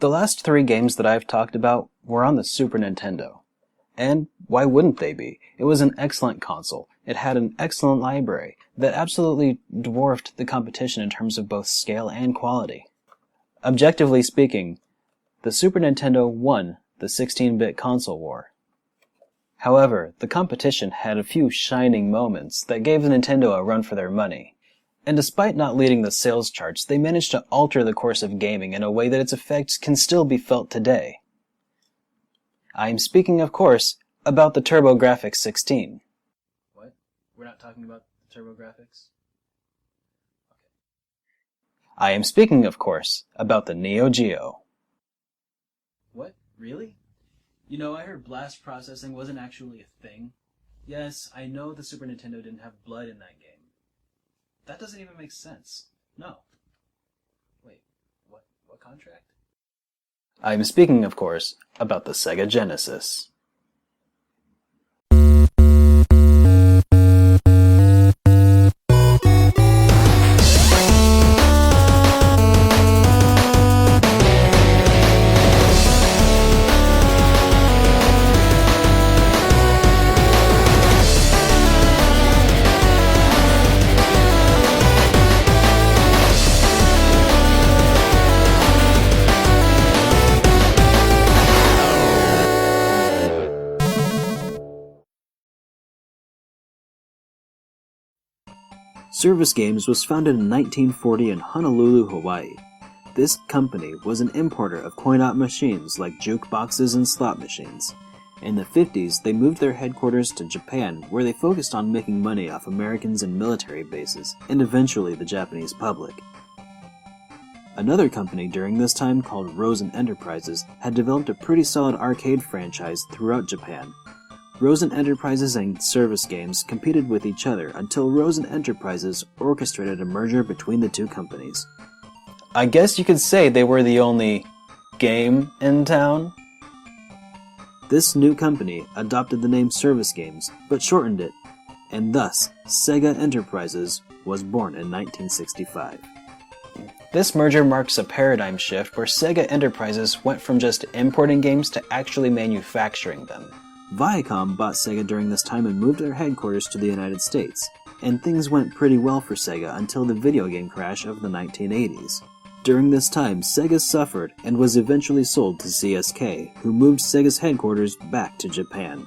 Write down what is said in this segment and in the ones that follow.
The last three games that I've talked about were on the Super Nintendo. And why wouldn't they be? It was an excellent console. It had an excellent library that absolutely dwarfed the competition in terms of both scale and quality. Objectively speaking, the Super Nintendo won the 16-bit console war. However, the competition had a few shining moments that gave Nintendo a run for their money. And despite not leading the sales charts, they managed to alter the course of gaming in a way that its effects can still be felt today. I am speaking, of course, about the TurboGrafx 16. What? We're not talking about the TurboGrafx? Okay. I am speaking, of course, about the Neo Geo. What? Really? You know, I heard blast processing wasn't actually a thing. Yes, I know the Super Nintendo didn't have blood in that game. That doesn't even make sense. No. Wait, what contract? I'm speaking, of course, about the Sega Genesis. Service Games was founded in 1940 in Honolulu, Hawaii. This company was an importer of coin-op machines like jukeboxes and slot machines. In the 50s, they moved their headquarters to Japan, where they focused on making money off Americans and military bases, and eventually the Japanese public. Another company during this time, called Rosen Enterprises, had developed a pretty solid arcade franchise throughout Japan. Rosen Enterprises and Service Games competed with each other until Rosen Enterprises orchestrated a merger between the two companies. I guess you could say they were the only game in town? This new company adopted the name Service Games, but shortened it, and thus Sega Enterprises was born in 1965. This merger marks a paradigm shift where Sega Enterprises went from just importing games to actually manufacturing them. Viacom bought Sega during this time and moved their headquarters to the United States, and things went pretty well for Sega until the video game crash of the 1980s. During this time, Sega suffered and was eventually sold to CSK, who moved Sega's headquarters back to Japan.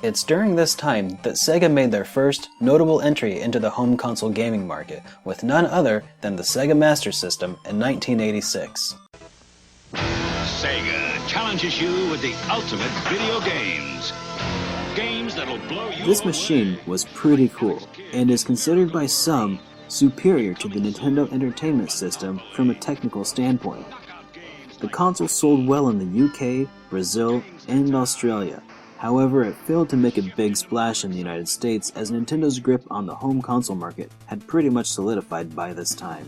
It's during this time that Sega made their first notable entry into the home console gaming market, with none other than the Sega Master System in 1986. Sega challenges you with the ultimate video games. Games that'll blow you. This machine was pretty cool, and is considered by some superior to the Nintendo Entertainment System from a technical standpoint. The console sold well in the UK, Brazil, and Australia. However, it failed to make a big splash in the United States as Nintendo's grip on the home console market had pretty much solidified by this time.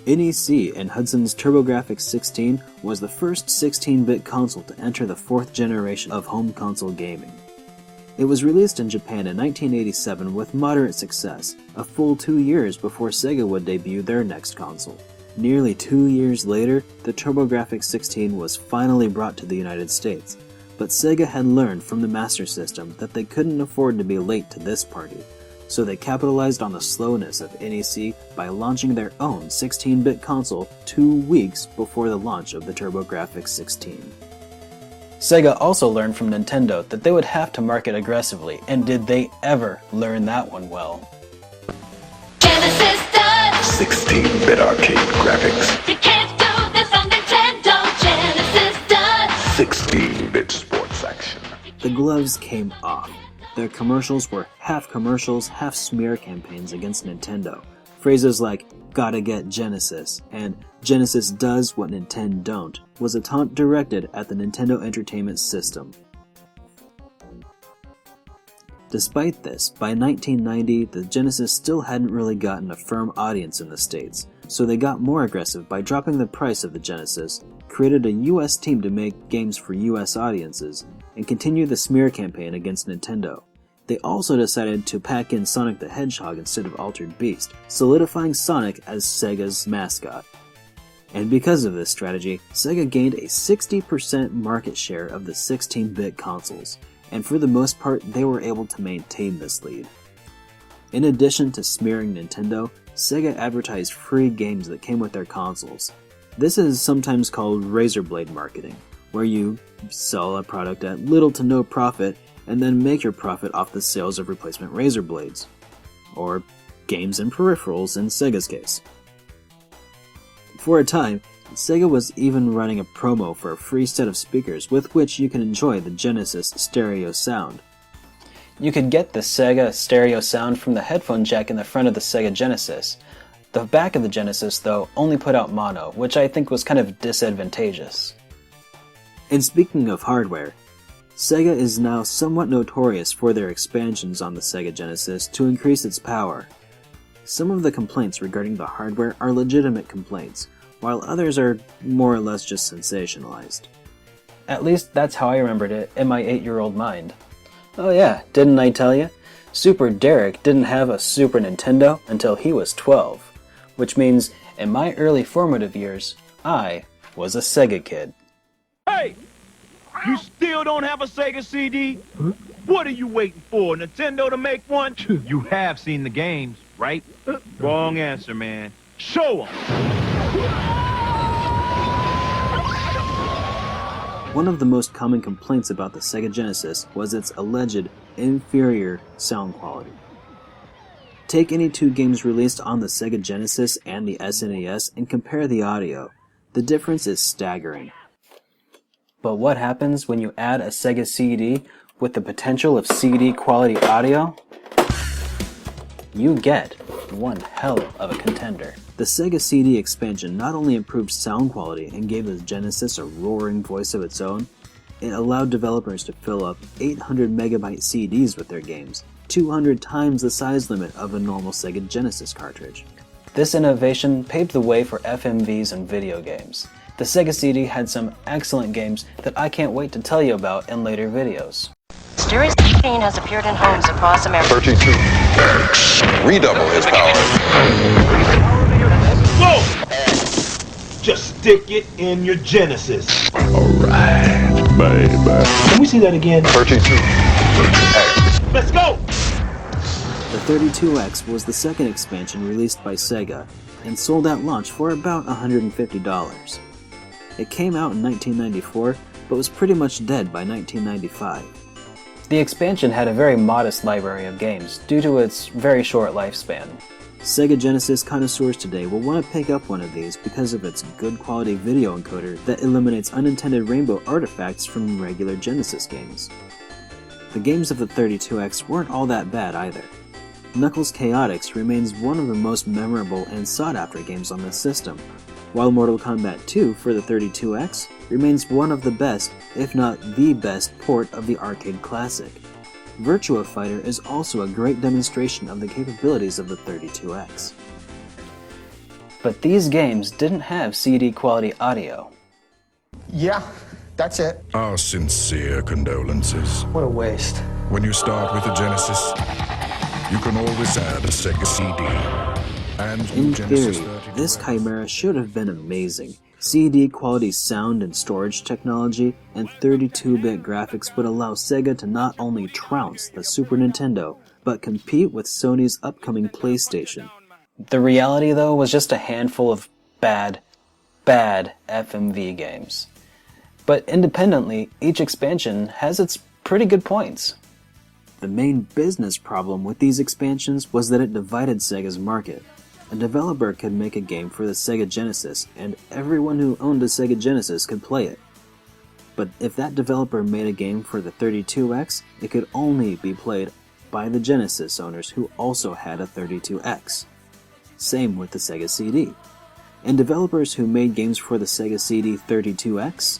NEC and Hudson's TurboGrafx 16 was the first 16-bit console to enter the fourth generation of home console gaming. It was released in Japan in 1987 with moderate success, a full 2 years before Sega would debut their next console. Nearly 2 years later, the TurboGrafx 16 was finally brought to the United States, but Sega had learned from the Master System that they couldn't afford to be late to this party. So they capitalized on the slowness of NEC by launching their own 16-bit console 2 weeks before the launch of the TurboGrafx 16. Sega also learned from Nintendo that they would have to market aggressively, and did they ever learn that one well. Genesis does 16-bit arcade graphics. You can't do this on Nintendo. Genesis does 16-bit sports action. The gloves came off. Their commercials were half commercials, half smear campaigns against Nintendo. Phrases like, "Gotta get Genesis," and "Genesis does what Nintendon't" was a taunt directed at the Nintendo Entertainment System. Despite this, by 1990, the Genesis still hadn't really gotten a firm audience in the States, so they got more aggressive by dropping the price of the Genesis, created a US team to make games for US audiences, and continued the smear campaign against Nintendo. They also decided to pack in Sonic the Hedgehog instead of Altered Beast, solidifying Sonic as Sega's mascot. And because of this strategy, Sega gained a 60% market share of the 16-bit consoles, and for the most part, they were able to maintain this lead. In addition to smearing Nintendo, Sega advertised free games that came with their consoles. This is sometimes called razor blade marketing, where you sell a product at little to no profit and then make your profit off the sales of replacement razor blades, or games and peripherals in Sega's case. For a time, Sega was even running a promo for a free set of speakers with which you can enjoy the Genesis stereo sound. You could get the Sega stereo sound from the headphone jack in the front of the Sega Genesis. The back of the Genesis, though, only put out mono, which I think was kind of disadvantageous. And speaking of hardware, Sega is now somewhat notorious for their expansions on the Sega Genesis to increase its power. Some of the complaints regarding the hardware are legitimate complaints, while others are more or less just sensationalized. At least that's how I remembered it in my 8-year-old mind. Oh yeah, didn't I tell you? SuperDerek didn't have a Super Nintendo until he was 12, which means in my early formative years, I was a Sega kid. Hey! You still don't have a Sega CD? Huh? What are you waiting for, Nintendo to make one? You have seen the games, right? Wrong answer, man. Show 'em! One of the most common complaints about the Sega Genesis was its alleged inferior sound quality. Take any two games released on the Sega Genesis and the SNES and compare the audio. The difference is staggering. But what happens when you add a Sega CD with the potential of CD quality audio? You get one hell of a contender. The Sega CD expansion not only improved sound quality and gave the Genesis a roaring voice of its own, it allowed developers to fill up 800 megabyte CDs with their games, 200 times the size limit of a normal Sega Genesis cartridge. This innovation paved the way for FMVs and video games. The Sega CD had some excellent games that I can't wait to tell you about in later videos. Mysterious machine has appeared in homes across America. 32. Redouble his power. Whoa! Just stick it in your Genesis. Alright, baby. Can we see that again? 32. Let's go! The 32X was the second expansion released by Sega and sold at launch for about $150. It came out in 1994, but was pretty much dead by 1995. The expansion had a very modest library of games due to its very short lifespan. Sega Genesis connoisseurs today will want to pick up one of these because of its good quality video encoder that eliminates unintended rainbow artifacts from regular Genesis games. The games of the 32X weren't all that bad either. Knuckles Chaotix remains one of the most memorable and sought-after games on this system, while Mortal Kombat 2 for the 32X remains one of the best, if not the best, port of the arcade classic. Virtua Fighter is also a great demonstration of the capabilities of the 32X. But these games didn't have CD quality audio. Yeah, that's it. Our sincere condolences. What a waste. When you start with a Genesis, you can always add a Sega CD. And In Genesis theory, 32X. this Chimera should have been amazing. CD quality sound and storage technology and 32-bit graphics would allow Sega to not only trounce the Super Nintendo, but compete with Sony's upcoming PlayStation. The reality, though, was just a handful of bad FMV games. But independently, each expansion has its pretty good points. The main business problem with these expansions was that it divided Sega's market. A developer could make a game for the Sega Genesis, and everyone who owned a Sega Genesis could play it. But if that developer made a game for the 32X, it could only be played by the Genesis owners who also had a 32X. Same with the Sega CD. And developers who made games for the Sega CD 32X,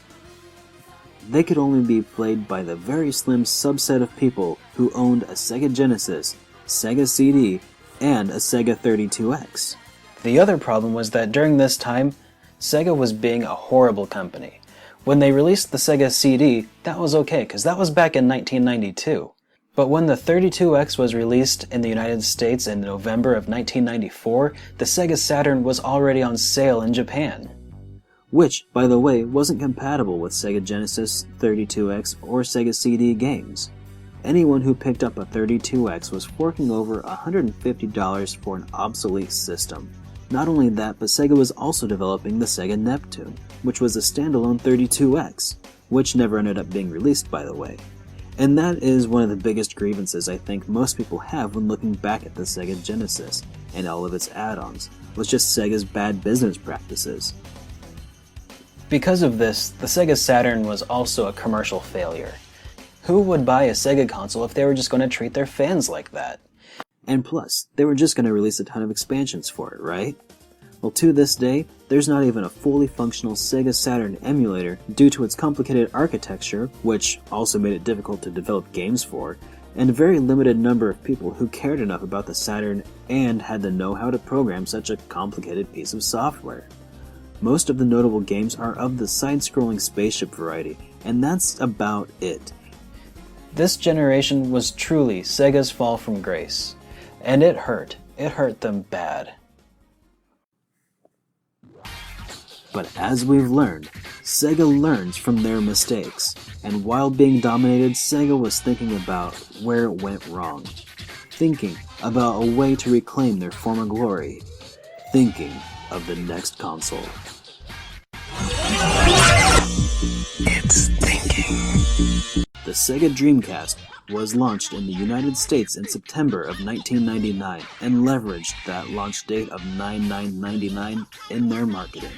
they could only be played by the very slim subset of people who owned a Sega Genesis, Sega CD, and a Sega 32X. The other problem was that during this time, Sega was being a horrible company. When they released the Sega CD, that was okay, because that was back in 1992. But when the 32X was released in the United States in November of 1994, the Sega Saturn was already on sale in Japan. which, by the way, wasn't compatible with Sega Genesis, 32X, or Sega CD games. Anyone who picked up a 32X was forking over $150 for an obsolete system. Not only that, but Sega was also developing the Sega Neptune, which was a standalone 32X, which never ended up being released, by the way. And that is one of the biggest grievances I think most people have when looking back at the Sega Genesis and all of its add-ons, was just Sega's bad business practices. Because of this, the Sega Saturn was also a commercial failure. Who would buy a Sega console if they were just going to treat their fans like that? And plus, they were just going to release a ton of expansions for it, right? Well, to this day, there's not even a fully functional Sega Saturn emulator due to its complicated architecture, which also made it difficult to develop games for, and a very limited number of people who cared enough about the Saturn and had the know-how to program such a complicated piece of software. Most of the notable games are of the side-scrolling spaceship variety, and that's about it. This generation was truly Sega's fall from grace. And it hurt. It hurt them bad. But as we've learned, Sega learns from their mistakes, and while being dominated, Sega was thinking about where it went wrong. Thinking about a way to reclaim their former glory. Thinking of the next console. It's thinking. The Sega Dreamcast was launched in the United States in September of 1999 and leveraged that launch date of 9/9/99 in their marketing.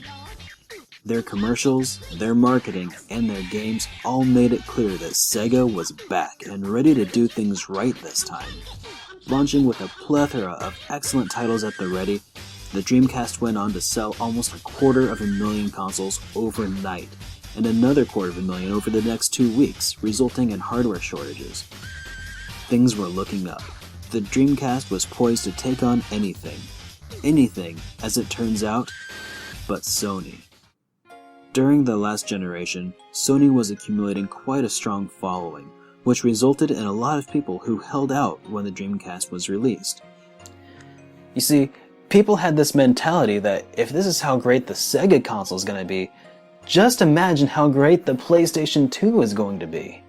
Their commercials, their marketing, and their games all made it clear that Sega was back and ready to do things right this time. Launching with a plethora of excellent titles at the ready, the Dreamcast went on to sell almost 250,000 consoles overnight, and another 250,000 over the next 2 weeks, resulting in hardware shortages. Things were looking up. The Dreamcast was poised to take on anything, as it turns out, but Sony. During the last generation, Sony was accumulating quite a strong following, which resulted in a lot of people who held out when the Dreamcast was released. You see, people had this mentality that if this is how great the Sega console is going to be, just imagine how great the PlayStation 2 is going to be.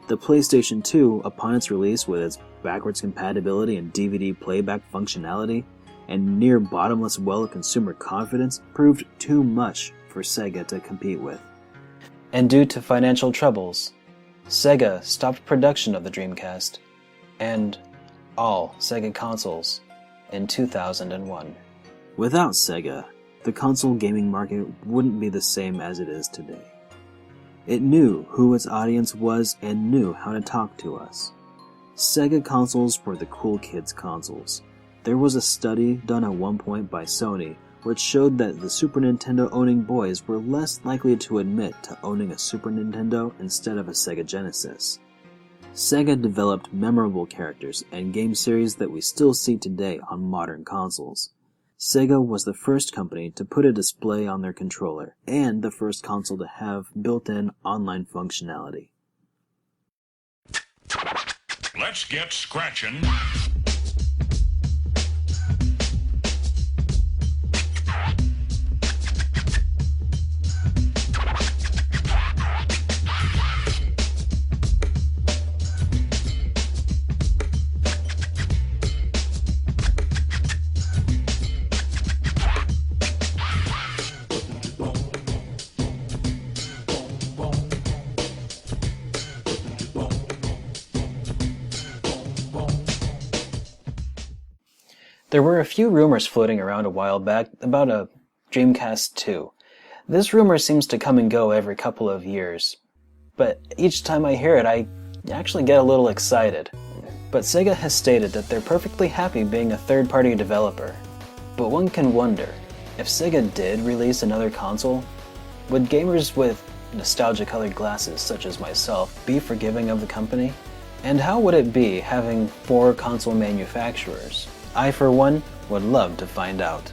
The PlayStation 2, upon its release with its backwards compatibility and DVD playback functionality, and near bottomless well of consumer confidence, proved too much for Sega to compete with. And due to financial troubles, Sega stopped production of the Dreamcast and all Sega consoles in 2001. Without Sega, the console gaming market wouldn't be the same as it is today. It knew who its audience was and knew how to talk to us. Sega consoles were the cool kids' consoles. There was a study done at one point by Sony which showed that the Super Nintendo owning boys were less likely to admit to owning a Super Nintendo instead of a Sega Genesis. Sega developed memorable characters and game series that we still see today on modern consoles. Sega was the first company to put a display on their controller, and the first console to have built-in online functionality. Let's get scratching. There were a few rumors floating around a while back about a Dreamcast 2. This rumor seems to come and go every couple of years, but each time I hear it I actually get a little excited. But Sega has stated that they're perfectly happy being a third-party developer. But one can wonder, if Sega did release another console, would gamers with nostalgia-colored glasses such as myself be forgiving of the company? And how would it be having 4 console manufacturers? I, for one, would love to find out.